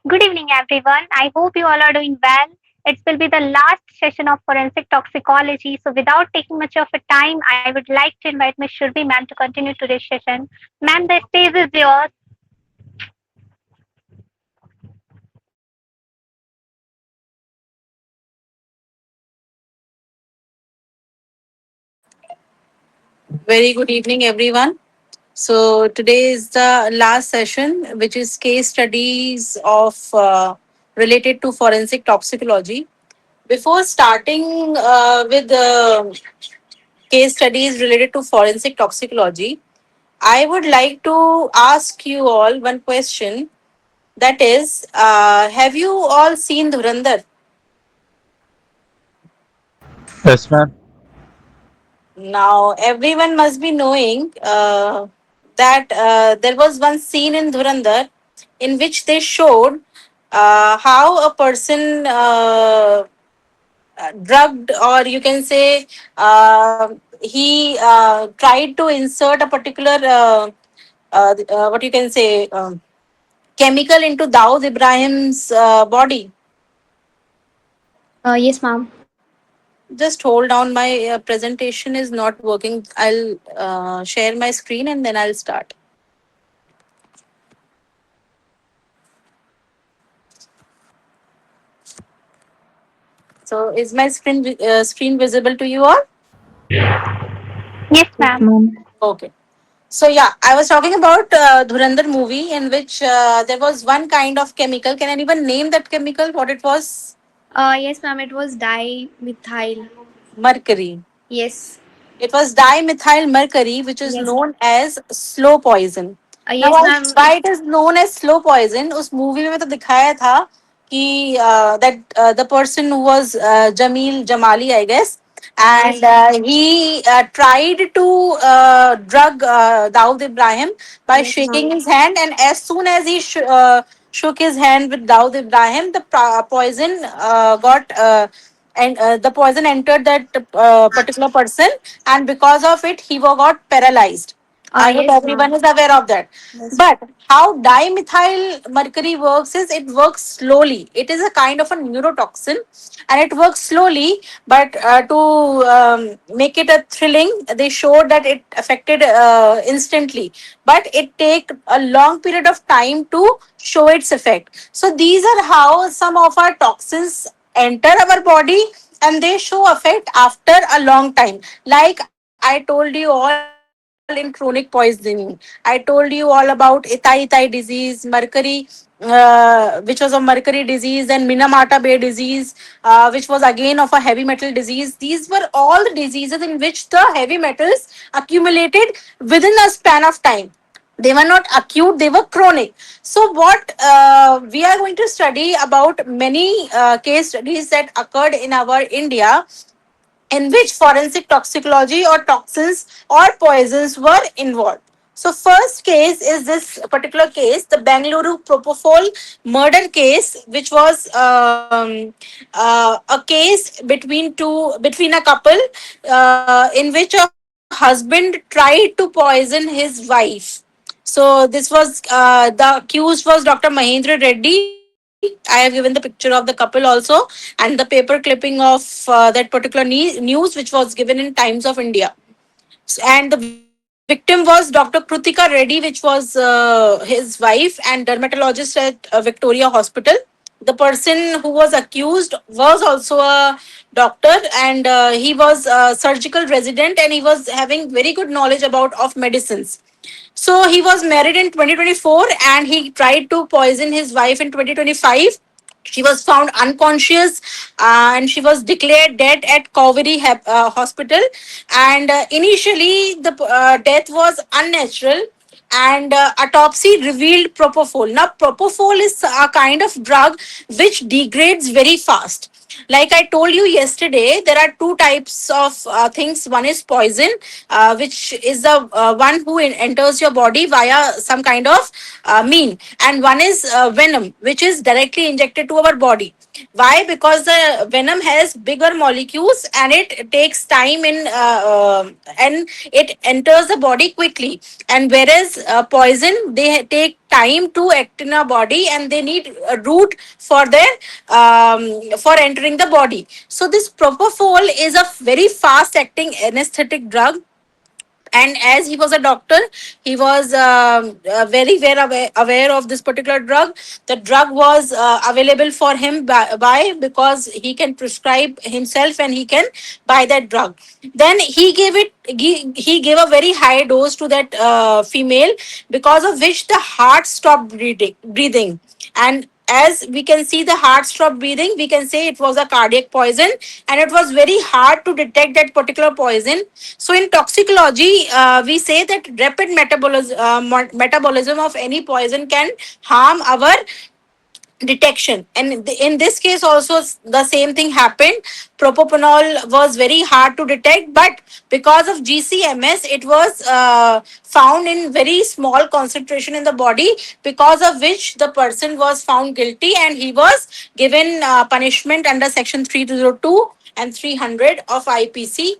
Good evening, everyone. I hope you all are doing well. It will be the last session of forensic toxicology. So, without taking much of a time, I would like to invite Ms. Surabhi ma'am to continue today's session. Ma'am, the stage is yours. Very good evening, everyone. So, today is the last session, which is case studies of related to forensic toxicology. Before starting with case studies related to forensic toxicology, I would like to ask you all one question. That is, have you all seen Dhurandhar? Yes, ma'am. Now, everyone must be knowing that there was one scene in Dhurandhar in which they showed how a person drugged, or you can say he tried to insert a particular, what you can say, chemical into Dawood Ibrahim's body. Yes, ma'am. Just hold on, my presentation is not working. I'll share my screen and then I'll start. So, is my screen visible to you all? Yes, Yes, ma'am. ma'am. Okay. So yeah, I was talking about Dhurandhar movie in which there was one kind of chemical. Can anyone name that chemical? What it was? Yes, ma'am. It was dimethyl. Mercury. Yes. It was dimethyl mercury, which is Yes. known as slow poison. Now, Yes, ma'am. why it is known as slow poison? उस movie में तो दिखाया था कि that the person who was Jamali, I guess, Yes. and he tried to drug Dawood Ibrahim by Yes, shaking ma'am. his hand, and as soon as he shook his hand with Dawood Ibrahim, the poison got. And the poison entered that particular person, and because of it he got paralyzed. I hope Yes, everyone ma'am. is aware of that. Yes. But how dimethyl mercury works is it works slowly. It is a kind of a neurotoxin, and it works slowly. But to make it a thrilling, they showed that it affected instantly, but it take a long period of time to show its effect. So these are how some of our toxins enter our body, and they show effect after a long time. Like I told you all in chronic poisoning, I told you all about itai disease, mercury, which was of mercury disease, and Minamata Bay disease, which was again of a heavy metal disease. These were all the diseases in which the heavy metals accumulated within a span of time. They were not acute, they were chronic. So what we are going to study about many case studies that occurred in our India, in which forensic toxicology or toxins or poisons were involved. So first case is this particular case, the Bangalore propofol murder case, which was a case between a couple in which a husband tried to poison his wife. So this was the accused was Dr. Mahendra Reddy. I have given the picture of the couple also, and the paper clipping of that particular news, which was given in Times of India. And the victim was Dr. Krutika Reddy, which was his wife and dermatologist at Victoria Hospital. The person who was accused was also a doctor, and he was a surgical resident, and he was having very good knowledge about of medicines. So he was married in 2024, and he tried to poison his wife in 2025. She was found unconscious, and she was declared dead at Cauvery Hospital. And initially, the death was unnatural, and autopsy revealed propofol. Now, propofol is a kind of drug which degrades very fast. Like I told you yesterday, there are two types of things. One is poison, which is the one who enters your body via some kind of mean, and one is venom, which is directly injected to our body. Why? Because the venom has bigger molecules, and it takes time in and it enters the body quickly. And whereas this poison, they take time to act in our body, and they need a route for their for entering the body. So this propofol is a very fast acting anesthetic drug, and as he was a doctor, he was very well aware of this particular drug. The drug was available for him because he can prescribe himself and he can buy that drug. Then he gave a very high dose to that female, because of which the heart stopped breathing. And as we can see the heart stopped breathing, we can say it was a cardiac poison, and it was very hard to detect that particular poison. So in toxicology, we say that rapid metabolism of any poison can harm our detection. And in this case also the same thing happened. Propopanol was very hard to detect, but because of GCMS it was found in very small concentration in the body, because of which the person was found guilty, and he was given punishment under section 302 and 300 of IPC,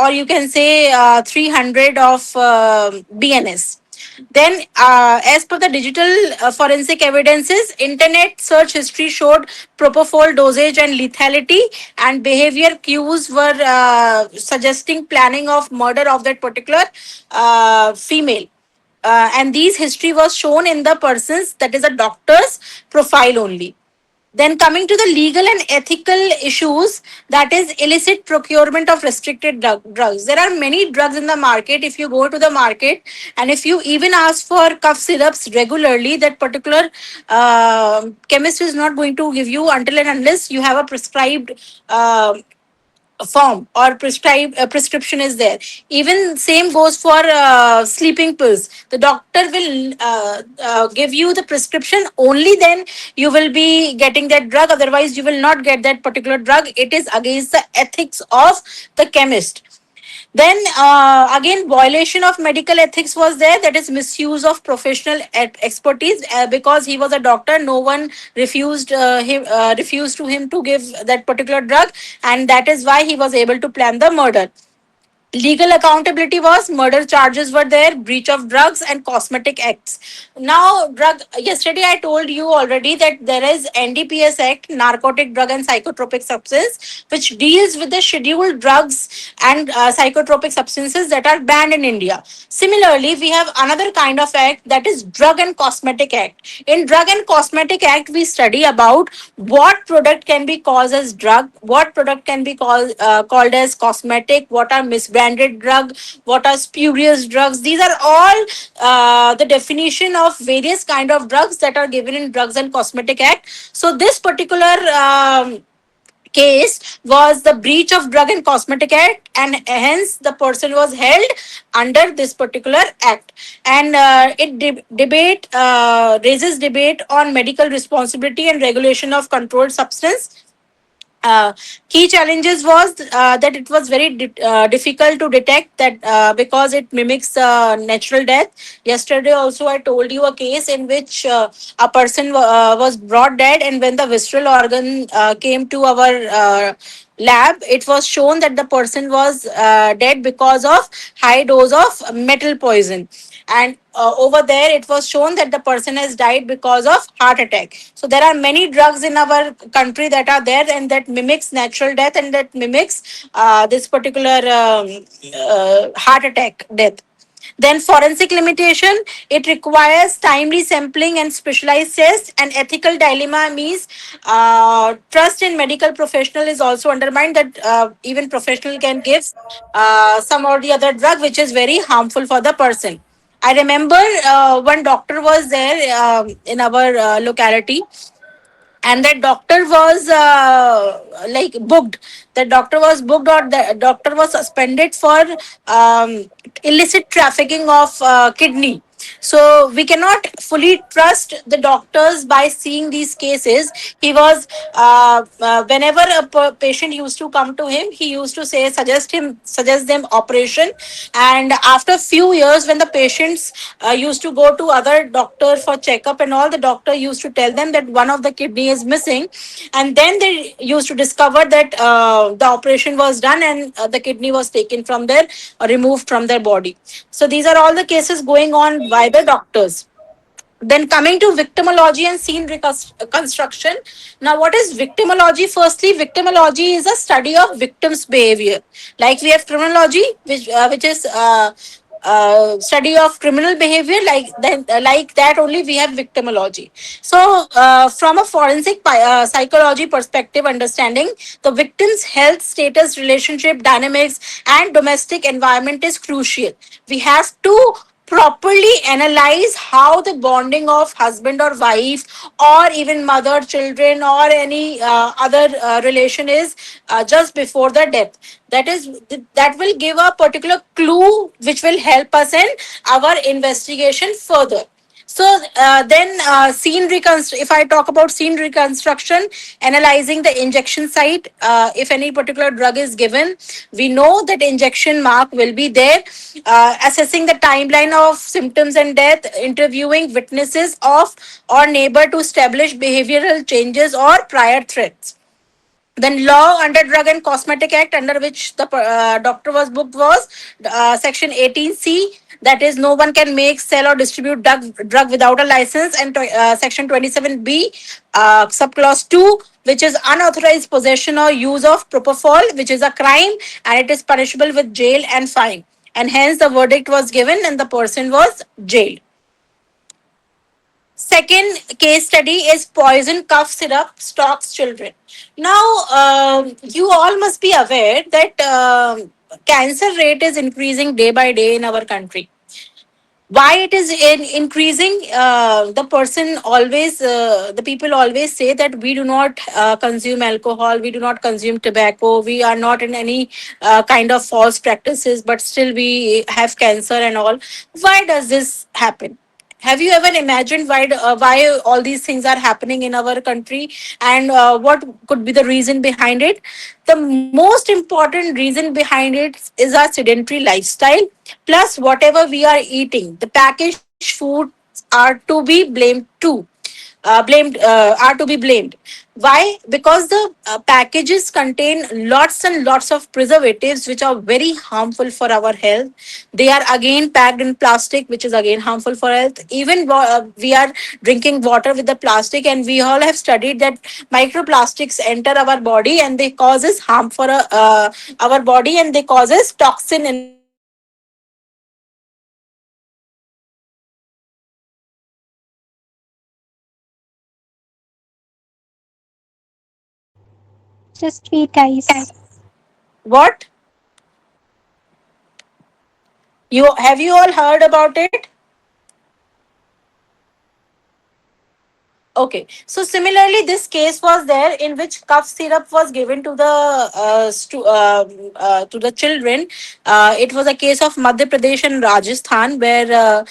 or you can say 300 of BNS. Then, as per the digital forensic evidences, internet search history showed propofol dosage and lethality, and behavior cues were suggesting planning of murder of that particular female. And these history was shown in the person's, that is a doctor's profile only. Then coming to the legal and ethical issues, that is illicit procurement of restricted drugs. There are many drugs in the market. If you go to the market and if you even ask for cough syrups regularly, that particular chemist is not going to give you until and unless you have a prescribed form or prescription is there. Even same goes for sleeping pills. The doctor will give you the prescription, only then you will be getting that drug, otherwise you will not get that particular drug. It is against the ethics of the chemist. Then again, violation of medical ethics was there. That is misuse of professional expertise. Because he was a doctor, no one refused to him to give that particular drug, and that is why he was able to plan the murder. Legal accountability was murder charges were there, breach of drugs, and cosmetic acts. Now, drug. Yesterday, I told you already that there is NDPS Act, Narcotic Drug and Psychotropic Substance, which deals with the scheduled drugs and psychotropic substances that are banned in India. Similarly, we have another kind of act, that is Drug and Cosmetic Act. In Drug and Cosmetic Act, we study about what product can be called as drug, what product can be called as cosmetic, what are misbranded drug, what are spurious drugs. These are all the definition of various kind of drugs that are given in Drugs and Cosmetic Act. So this particular case was the breach of Drug and Cosmetic Act, and hence the person was held under this particular act. And it raises debate on medical responsibility and regulation of controlled substance. Key challenges was that it was very difficult to detect that, because it mimics natural death. Yesterday also I told you a case in which a person was brought dead, and when the visceral organ came to our lab, it was shown that the person was dead because of high dose of metal poison. And over there it was shown that the person has died because of heart attack. So there are many drugs in our country that are there, and that mimics natural death, and that mimics this particular heart attack death. Then forensic limitation, it requires timely sampling and specialized tests. And ethical dilemma means trust in medical professional is also undermined, that even professional can give some or the other drug which is very harmful for the person. I remember one doctor was there in our locality, and that doctor was like booked. The doctor was booked, or the doctor was suspended for illicit trafficking of kidney. So we cannot fully trust the doctors by seeing these cases. He was whenever a patient used to come to him, he used to say suggest them operation. And after few years, when the patients used to go to other doctor for checkup and all, the doctor used to tell them that one of the kidney is missing, and then they used to discover that the operation was done and the kidney was taken from their removed from their body. So these are all the cases going on by the doctors. Then coming to victimology and scene reconstruction. Now, what is victimology? Firstly, victimology is a study of victims' behavior. Like we have criminology, which is study of criminal behavior. Like that only we have victimology. So, from a forensic psychology perspective, understanding the victim's health status, relationship dynamics, and domestic environment is crucial. We have to properly analyze how the bonding of husband or wife, or even mother children, or any other relation is just before the death. That will give a particular clue which will help us in our investigation further. So then, if I talk about scene reconstruction, analyzing the injection site, if any particular drug is given, we know that injection mark will be there. Assessing the timeline of symptoms and death, interviewing witnesses of or neighbor to establish behavioral changes or prior threats. Then law under Drug and Cosmetic Act, under which the doctor was booked, was section 18C, that is no one can make, sell or distribute drug without a license, and section 27B, subclause 2, which is unauthorized possession or use of propofol, which is a crime and it is punishable with jail and fine. And hence the verdict was given and the person was jailed. Second case study is poison cough syrup stalks children. Now, you all must be aware that cancer rate is increasing day by day in our country. Why it is increasing? The people always say that we do not consume alcohol, we do not consume tobacco, we are not in any kind of false practices, but still we have cancer and all. Why does this happen? Have you ever imagined why all these things are happening in our country, and what could be the reason behind it? The most important reason behind it is our sedentary lifestyle, plus whatever we are eating. The packaged foods are to be blamed too. Blamed Are to be blamed. Why? Because the packages contain lots and lots of preservatives which are very harmful for our health. They are again packed in plastic, which is again harmful for health. Even we are drinking water with the plastic, and we all have studied that microplastics enter our body and they causes harm for our body, and they causes toxin in our body. So what we have to do is we have to Just wait, guys. what you all heard about it? Okay, so similarly, this case was there in which cough syrup was given to the children. It was a case of Madhya Pradesh and Rajasthan, where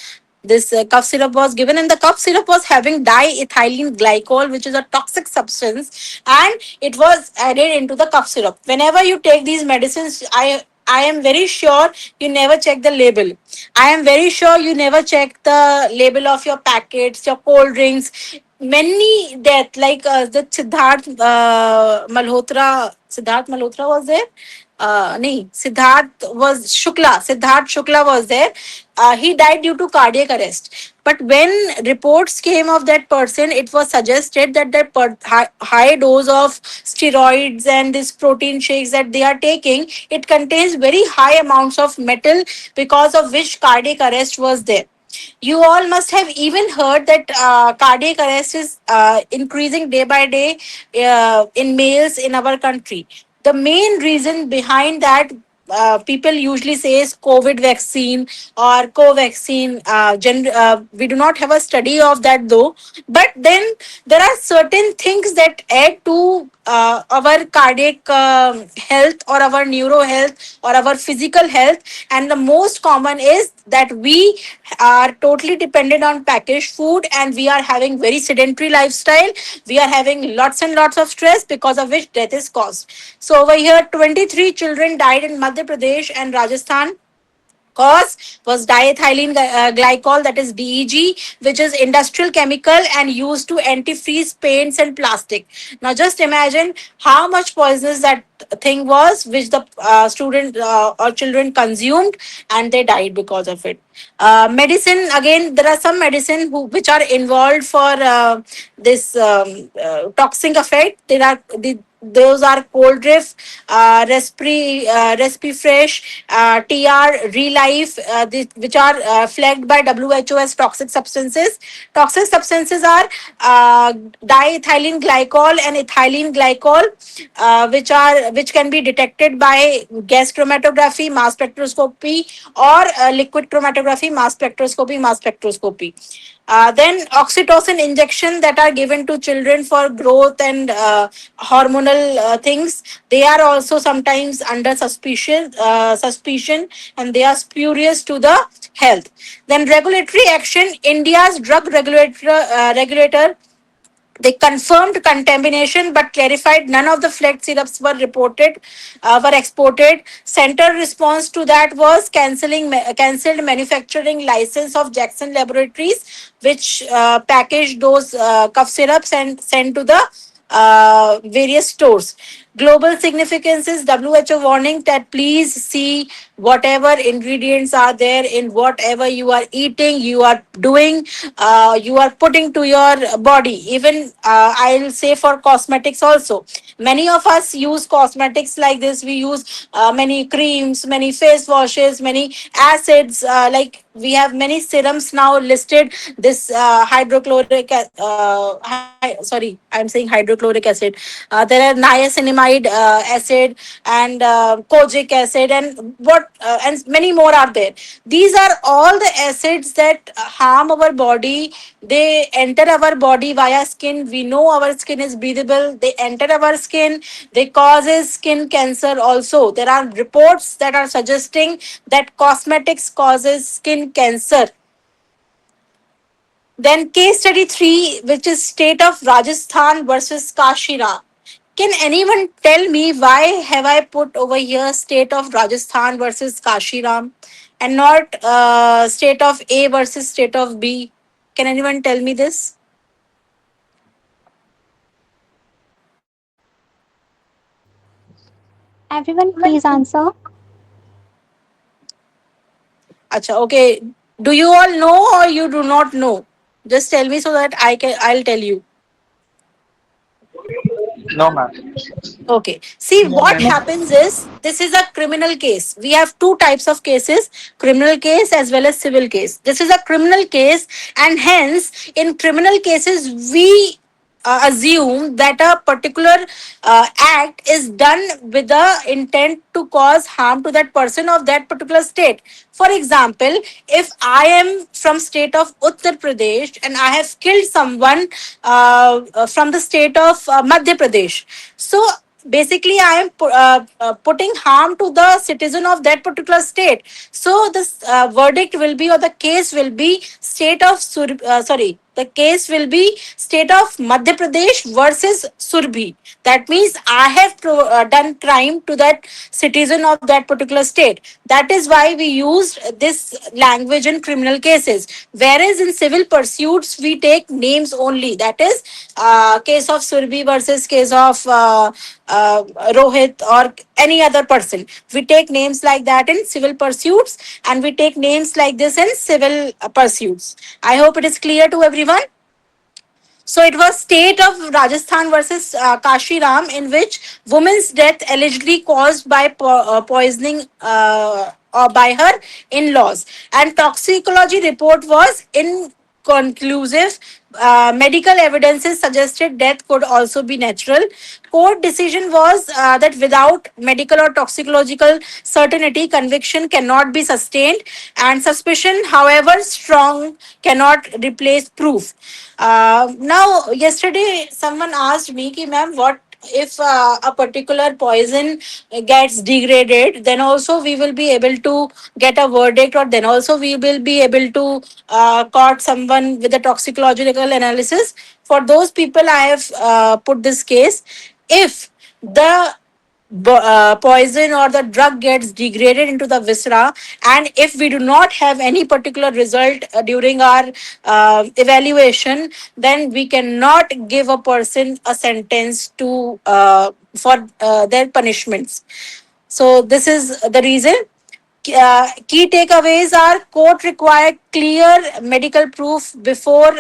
this cough syrup was given, and the cough syrup was having diethylene glycol, which is a toxic substance, and it was added into the cough syrup. Whenever you take these medicines, I am very sure you never check the label. I am very sure you never check the label of your packets, your cold drinks. Many death, like the Siddharth Malhotra was there. Nahi, Siddharth Shukla was there. He died due to cardiac arrest. But when reports came of that person, it was suggested that high dose of steroids and this protein shakes that they are taking, it contains very high amounts of metal, because of which cardiac arrest was there. You all must have even heard that cardiac arrest is increasing day by day in males in our country. The main reason behind that, people usually say, is COVID vaccine or co-vaccine. We do not have a study of that though, but then there are certain things that add to our cardiac health, or our neuro health, or our physical health, and the most common is that we are totally dependent on packaged food, and we are having very sedentary lifestyle. We are having lots and lots of stress, because of which death is caused. So over here, 23 children died in Madhya Pradesh and Rajasthan. Cause was diethylene glycol, that is DEG, which is industrial chemical and used to antifreeze paints and plastic. Now just imagine how much poisonous that thing was, which the student or children consumed, and they died because of it. Medicine, again, there are some medicine which are involved for this toxic effect. Those are cold drift, Respi Fresh, TR, Relife, which are flagged by WHO as toxic substances. Toxic substances are diethylene glycol and ethylene glycol, which can be detected by gas chromatography, mass spectroscopy, or liquid chromatography, mass spectroscopy. Then oxytocin injection that are given to children for growth and hormonal things. They are also sometimes under suspicion, and they are spurious to the health. Then regulatory action. India's drug regulator, they confirmed contamination but clarified none of the flag syrups were exported. Center response to that was cancelled manufacturing license of Jackson Laboratories, which packaged those cough syrups and sent to the various stores. Global significance is WHO warning that please see whatever ingredients are there in whatever you are eating, you are doing, you are putting to your body. Even I'll say for cosmetics also. Many of us use cosmetics like this. We use many creams, many face washes, many acids. Like we have many serums now listed. This sorry, I'm saying hydrochloric acid. There are niacinamide acid and kojic acid, and and many more are there. These are all the acids that harm our body. They enter our body via skin. We know our skin is breathable. They enter our skin. They causes skin cancer also. There are reports that are suggesting that cosmetics causes skin cancer. Then case study 3, which is state of Rajasthan versus Kashira. Can anyone tell me why have I put over here state of Rajasthan versus Kashiram and not state of A versus state of B? Can anyone tell me this? Everyone, please answer. Acha, okay. Do you all know or you do not know? Just tell me so that I'll tell you. No, ma'am. Okay. See, what happens is this is a criminal case. We have two types of cases, criminal case as well as civil case. This is a criminal case, and hence, in criminal cases, we assume that a particular act is done with the intent to cause harm to that person of that particular state. For example, if I am from state of Uttar Pradesh and I have killed someone from the state of Madhya Pradesh, so basically I am putting harm to the citizen of that particular state. So this verdict will be, or the case will be, the case will be state of Madhya Pradesh versus Surabhi. That means I have done crime to that citizen of that particular state. That is why we used this language in criminal cases. Whereas in civil pursuits, we take names only. That is case of Surabhi versus case of Rohit or any other person. We take names like that in civil pursuits, and we take names like this in civil pursuits. I hope it is clear to everyone. So it was state of Rajasthan versus Kashiram, in which woman's death allegedly caused by poisoning or by her in-laws, and toxicology report was inconclusive. Medical evidences suggested death could also be natural. Court decision was that without medical or toxicological certainty, conviction cannot be sustained, and suspicion, however strong, cannot replace proof. Now, yesterday someone asked me, "Ki, ma'am, what if a particular poison gets degraded, then also we will be able to get a verdict, or then also we will be able to caught someone with a toxicological analysis. For those people, I have put this case. If the poison or the drug gets degraded into the viscera, and if we do not have any particular result during our evaluation, then we cannot give a person a sentence to for their punishments. So this is the reason. Key takeaways are: court require clear medical proof before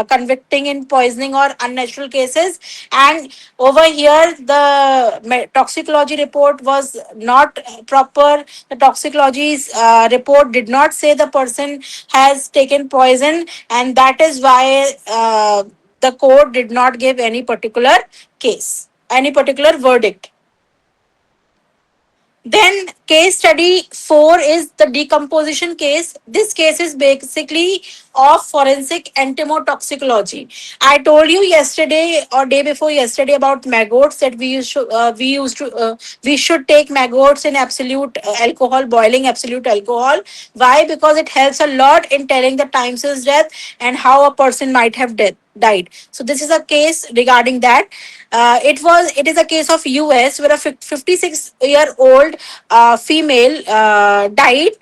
convicting in poisoning or unnatural cases. And over here, the toxicology report was not proper. The toxicology's report did not say the person has taken poison, and that is why the court did not give any particular case, any particular verdict. Then case study 4 is the decomposition case. This case is basically of forensic entomotoxicology. I told you yesterday or day before yesterday about maggots, that we should take maggots in absolute alcohol, boiling absolute alcohol. Why? Because it helps a lot in telling the time since death and how a person might have died. So this is a case regarding that. It is a case of US where a 56-year-old female died,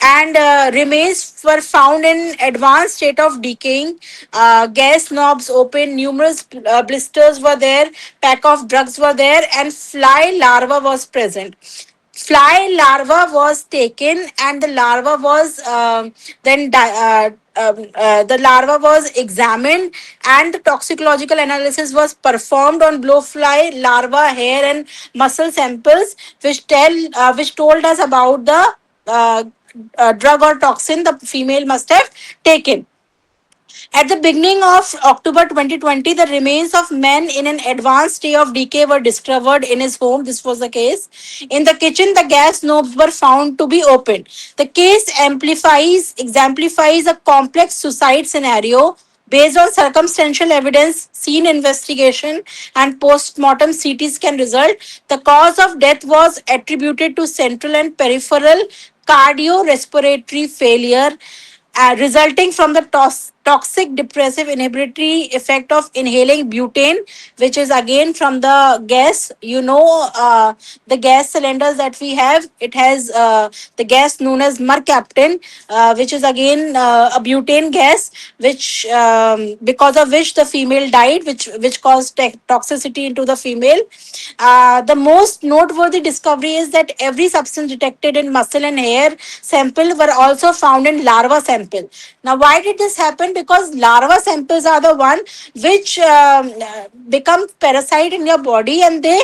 and remains were found in advanced state of decaying. Gas knobs open, numerous blisters were there, pack of drugs were there, and fly larva was present. Fly larva was taken, and the larva was the larva was examined, and the toxicological analysis was performed on blowfly larva hair and muscle samples, which told us about the uh, drug or toxin the female must have taken. At the beginning of October 2020, the remains of men in an advanced state of decay were discovered in his home. This was the case. In the kitchen, the gas knobs were found to be open. The case exemplifies a complex suicide scenario based on circumstantial evidence, scene investigation, and post-mortem CT scan result. The cause of death was attributed to central and peripheral cardiorespiratory failure resulting from the toxic depressive inhibitory effect of inhaling butane, which is again from the gas. The gas cylinders that we have, it has the gas known as mercaptan, which is again a butane gas, which because of which the female died, which caused toxicity into the female. The most noteworthy discovery is that every substance detected in muscle and hair sample were also found in larva sample. Now, why did this happen? Because larva samples are the one which become parasite in your body, and they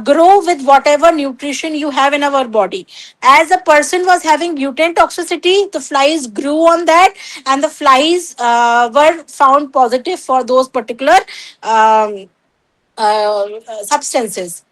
grow with whatever nutrition you have in our body. As a person was having butane toxicity, the flies grew on that, and the flies were found positive for those particular substances.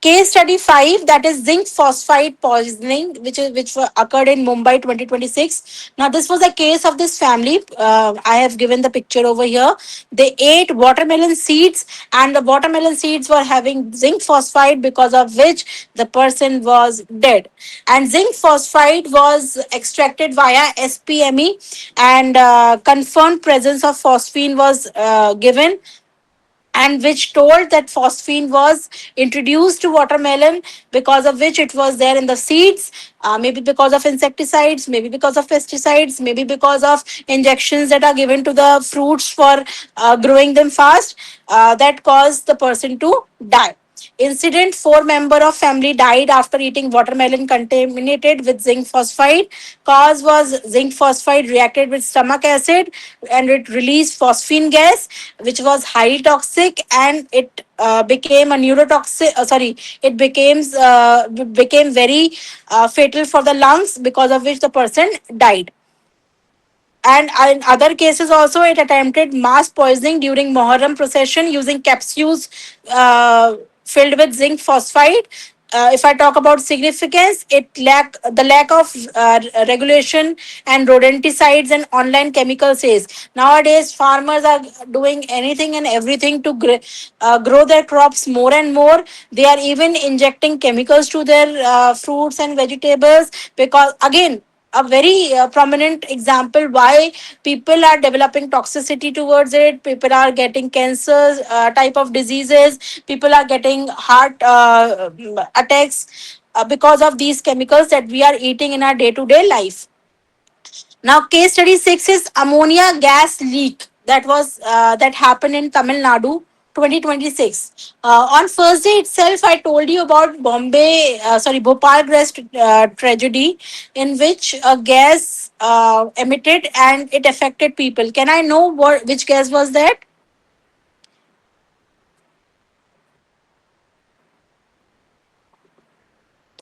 Case study 5, that is zinc phosphide poisoning, which occurred in Mumbai 2026. Now this was a case of this family. I have given the picture over here. They ate watermelon seeds, and the watermelon seeds were having zinc phosphide, because of which the person was dead. And zinc phosphide was extracted via SPME, and confirmed presence of phosphine was given, and which told that phosphine was introduced to watermelon, because of which it was there in the seeds, maybe because of insecticides, maybe because of pesticides, maybe because of injections that are given to the fruits for growing them fast, that caused the person to die. Incident: four member of family died after eating watermelon contaminated with zinc phosphide. Cause was zinc phosphide reacted with stomach acid, and it released phosphine gas, which was highly toxic, and it became a neurotoxic. It became very fatal for the lungs, because of which the person died. And in other cases also, it attempted mass poisoning during Moharram procession using capsules filled with zinc phosphide. if I talk about significance, it lack the lack of regulation and rodenticides and online chemical sales. Nowadays, farmers are doing anything and everything to grow their crops more and more. They are even injecting chemicals to their fruits and vegetables, because again, a very prominent example why people are developing toxicity towards it. People are getting cancers, type of diseases. People are getting heart attacks because of these chemicals that we are eating in our day to day life. Now, case study 6 is ammonia gas leak that happened in Tamil Nadu, 2026. On first day itself, I told you about Bhopal gas tragedy, in which a gas emitted and it affected people. Can I know which gas was that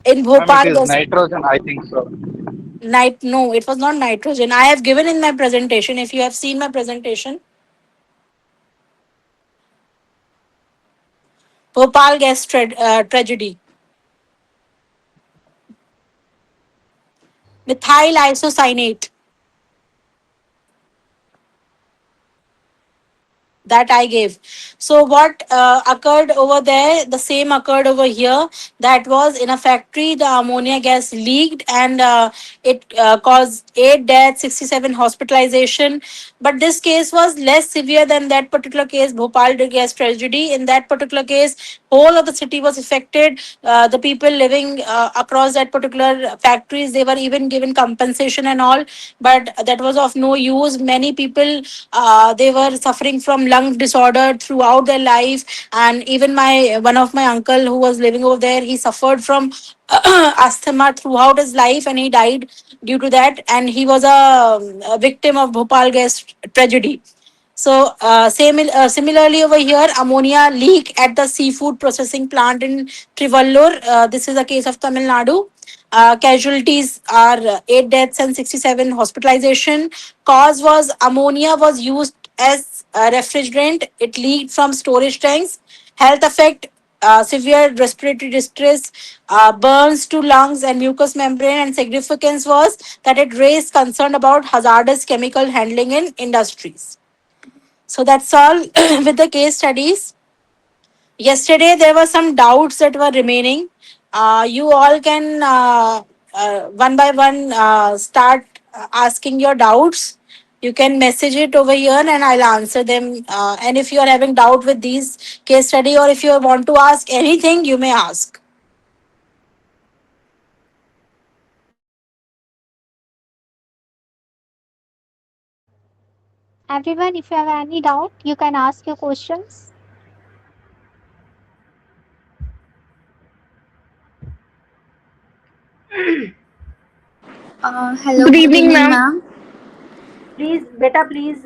in Ma'am, it Bhopal is gas? nitrogen, I think so. No, it was not nitrogen. I have given in my presentation. If you have seen my presentation, Bhopal gas tragedy. Methyl isocyanate that I gave. So what occurred over there, the same occurred over here. That was in a factory, the ammonia gas leaked, and it caused 8 deaths, 67 hospitalization. But this case was less severe than that particular case, Bhopal gas tragedy. In that particular case, whole of the city was affected. The people living across that particular factories, they were even given compensation and all, but that was of no use. Many people, they were suffering from lung disorder throughout their life, and even my one of my uncle who was living over there, he suffered from asthma throughout his life, and he died due to that. And he was a victim of Bhopal gas tragedy. So, similarly over here, ammonia leak at the seafood processing plant in Trivallur. This is a case of Tamil Nadu. Casualties are 8 deaths and 67 hospitalization. Cause was ammonia was used as a refrigerant. It leaked from storage tanks. Health effect: severe respiratory distress, burns to lungs and mucous membrane, and significance was that it raised concern about hazardous chemical handling in industries. So that's all with the case studies. Yesterday, there were some doubts that were remaining. You all can one by one start asking your doubts. You can message it over here and I'll answer them. And if you are having doubt with these case study, or if you want to ask anything, you may ask. Everyone, if you have any doubt, you can ask your questions. Hello, Good good evening, evening, ma'am. ma'am. Please, beta, please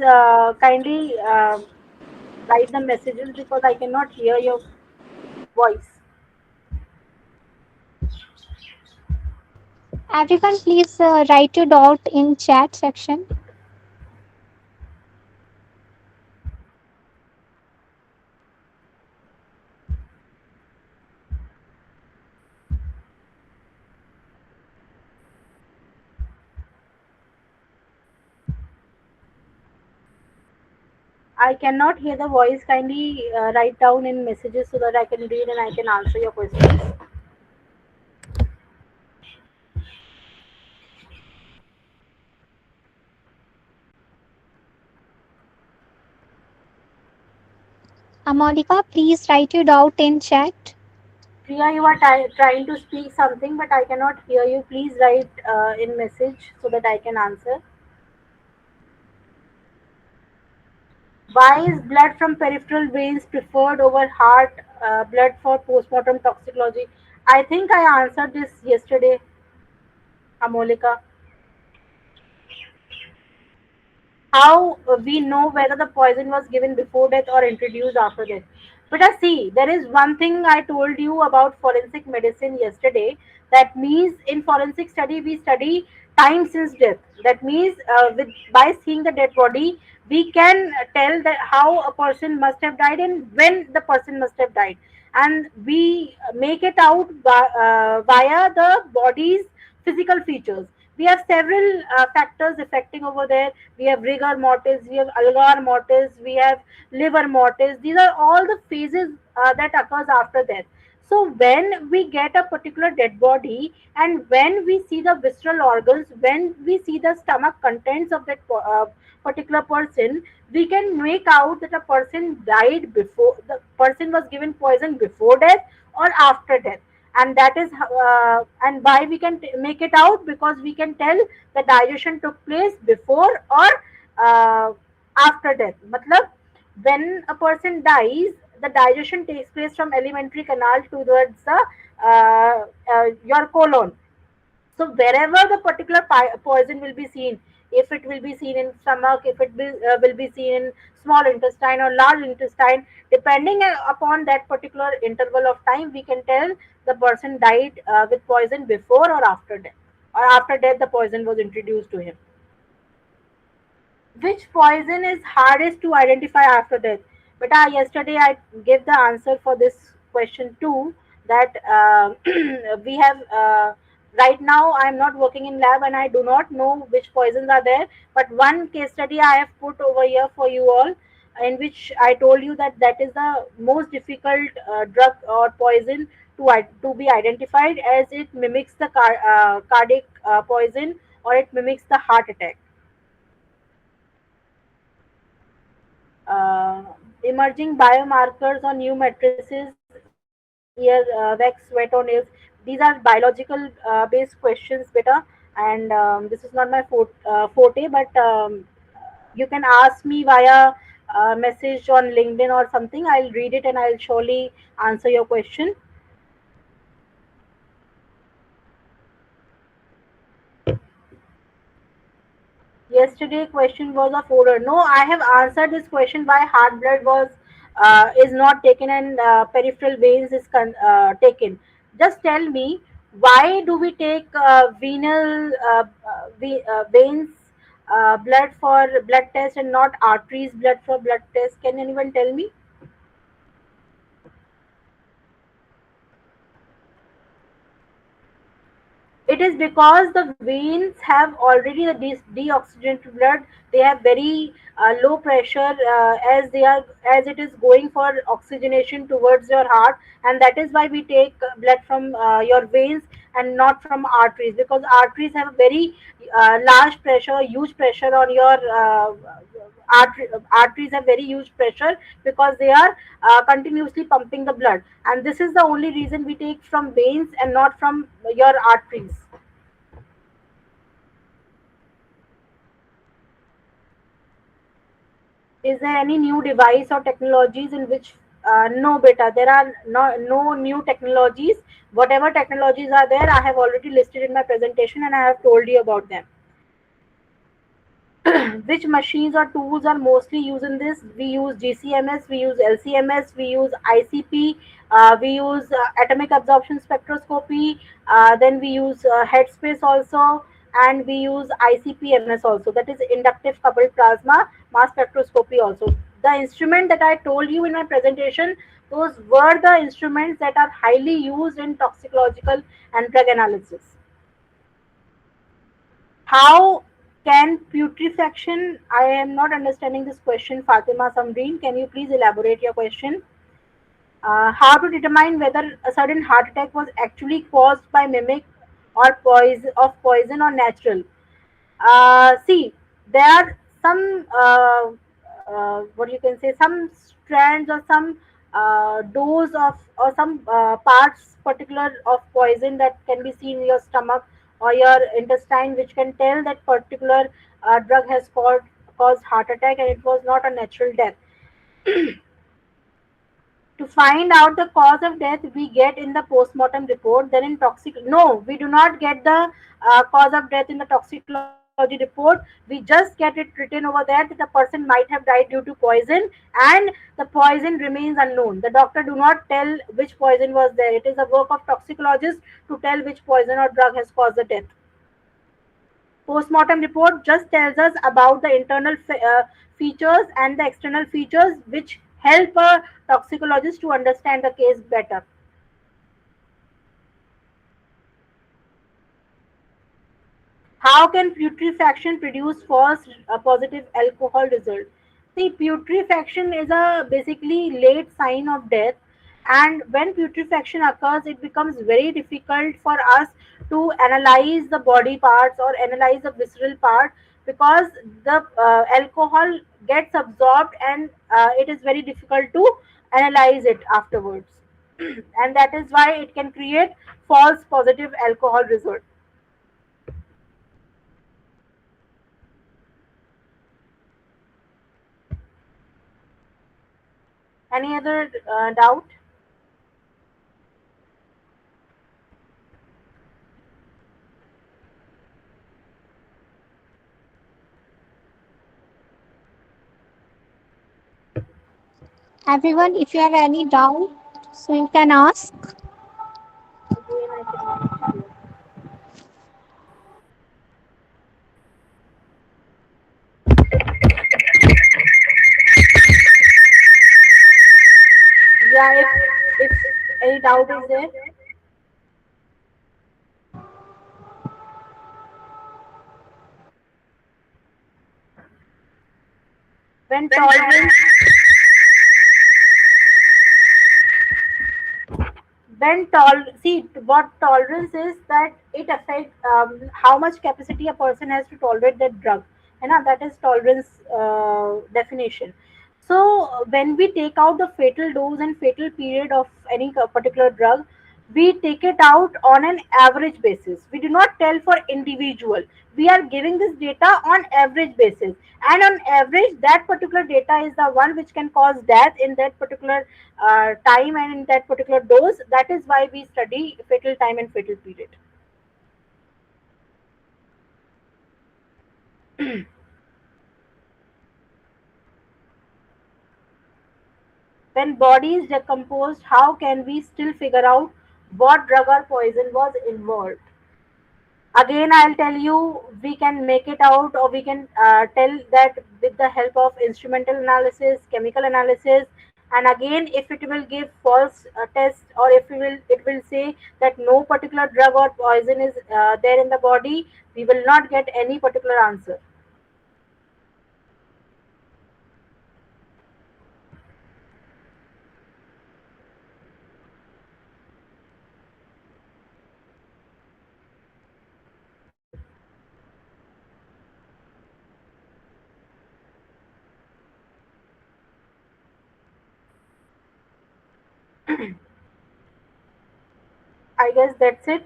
kindly write the messages because I cannot hear your voice. Everyone, please write your doubt in chat section. I cannot hear the voice. Kindly write down in messages so that I can read and I can answer your questions. Amolika, please write your doubt in chat. Priya, you are trying to speak something, but I cannot hear you. Please write in message so that I can answer. Why is blood from peripheral veins preferred over heart blood for postmortem toxicology? I think I answered this yesterday, Amolika. How we know whether the poison was given before death or introduced after death? But see, there is one thing I told you about forensic medicine yesterday. That means in forensic study we study time since death. That means by seeing the dead body we can tell that how a person must have died and when the person must have died. and we make it out via the body's physical features. We have several factors affecting over there. We have rigor mortis, we have algar mortis, we have liver mortis. These are all the phases that occurs after death. So when we get a particular dead body, and when we see the visceral organs, when we see the stomach contents of that particular person, we can make out that a person died before, the person was given poison before death or after death. And that is and why we can make it out, because we can tell the digestion took place before or uh, after death. Matlab, when a person dies, the digestion takes place from alimentary canal towards the your colon. So wherever the particular poison will be seen, if it will be seen in stomach, if it will be seen in small intestine or large intestine, depending upon that particular interval of time, we can tell the person died with poison before or after death, or after death the poison was introduced to him. Which poison is hardest to identify after death? But yesterday I gave the answer for this question too. That we have right now. I am not working in lab and I do not know which poisons are there. But one case study I have put over here for you all, in which I told you that that is the most difficult drug or poison to be identified, as it mimics the cardiac poison, or it mimics the heart attack. uh, Emerging biomarkers on new matrices, ear, wax, sweat on nails. These are biological based questions, beta. And this is not my forte, but you can ask me via message on LinkedIn or something. I'll read it and I'll surely answer your question. Yesterday question was of order. No, I have answered this question why heart blood was is not taken and peripheral veins is taken. Just tell me, why do we take venal veins blood for blood test and not arteries blood for blood test? Can anyone tell me? It is because the veins have already the deoxygenated blood. They have very low pressure as they are, as it is going for oxygenation towards your heart, and that is why we take blood from your veins and not from arteries, because arteries have a very large pressure, huge pressure on your arteries have very huge pressure, because they are continuously pumping the blood, and this is the only reason we take from veins and not from your arteries. Is there any new device or technologies in which no beta, there are no new technologies. Whatever technologies are there, I have already listed in my presentation and I have told you about them. Which machines or tools are mostly used in this? We use GCMS, we use LCMS, we use ICP, we use atomic absorption spectroscopy, then we use headspace also, and we use ICP-MS also, that is inductive coupled plasma mass spectroscopy also. The instrument that I told you in my presentation, those were the instruments that are highly used in toxicological and drug analysis. How can putrefaction? I am not understanding this question, Fatima Samreen. Can you please elaborate your question? How to determine whether a sudden heart attack was actually caused by mimic or poison or natural? See, there are some what you can say, some strands or some dose of, or some parts particular of poison that can be seen in your stomach or your intestine, which can tell that particular drug has caused heart attack and it was not a natural death. To find out the cause of death, we get in the postmortem report. Then in toxic, no, we do not get the cause of death in the toxicology report. We just get it written over there that the person might have died due to poison, and the poison remains unknown. The doctor do not tell which poison was there. It is a work of toxicologist to tell which poison or drug has caused the death. Postmortem report just tells us about the internal features and the external features which help a toxicologist to understand the case better. How can putrefaction produce false positive alcohol result? See, putrefaction is a basically late sign of death, and when putrefaction occurs, it becomes very difficult for us to analyze the body parts or analyze the visceral part, because the alcohol gets absorbed, and it is very difficult to analyze it afterwards. And that is why it can create false positive alcohol result. Any other doubt? Everyone, if you have any doubt, so you can ask. Again, I cannot hear. Yeah, if any doubt is there, when tolerance when see what tolerance is, that it affects how much capacity a person has to tolerate that drug, and that is tolerance definition. So when we take out the fatal dose and fatal period of any particular drug, we take it out on an average basis. We do not tell for individual. We are giving this data on average basis, and on average that particular data is the one which can cause death in that particular time and in that particular dose. That is why we study fatal time and fatal period. When body is decomposed, how can we still figure out what drug or poison was involved? Again, I'll tell you, we can make it out, or we can tell that with the help of instrumental analysis, chemical analysis. And again, if it will give false test, or if it will say that no particular drug or poison is there in the body, we will not get any particular answer. I guess that's it.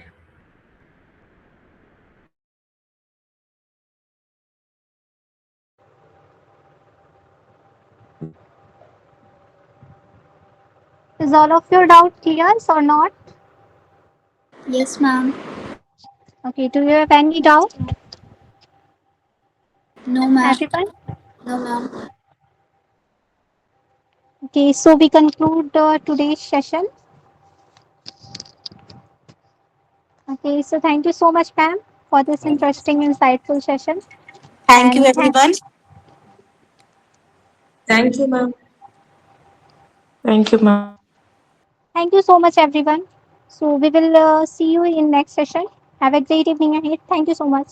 Is all of your doubt clear or not? Yes, ma'am. Okay, do you have any doubt, No, ma'am. everyone? No, ma'am. Okay, so we conclude today's session. Okay, so thank you so much, Pam, for this interesting, insightful session. Thank you, And everyone. Thank you, ma'am. Thank you, ma'am. thank you so much, everyone. So we will see you in next session. Have a great evening ahead. Thank you so much.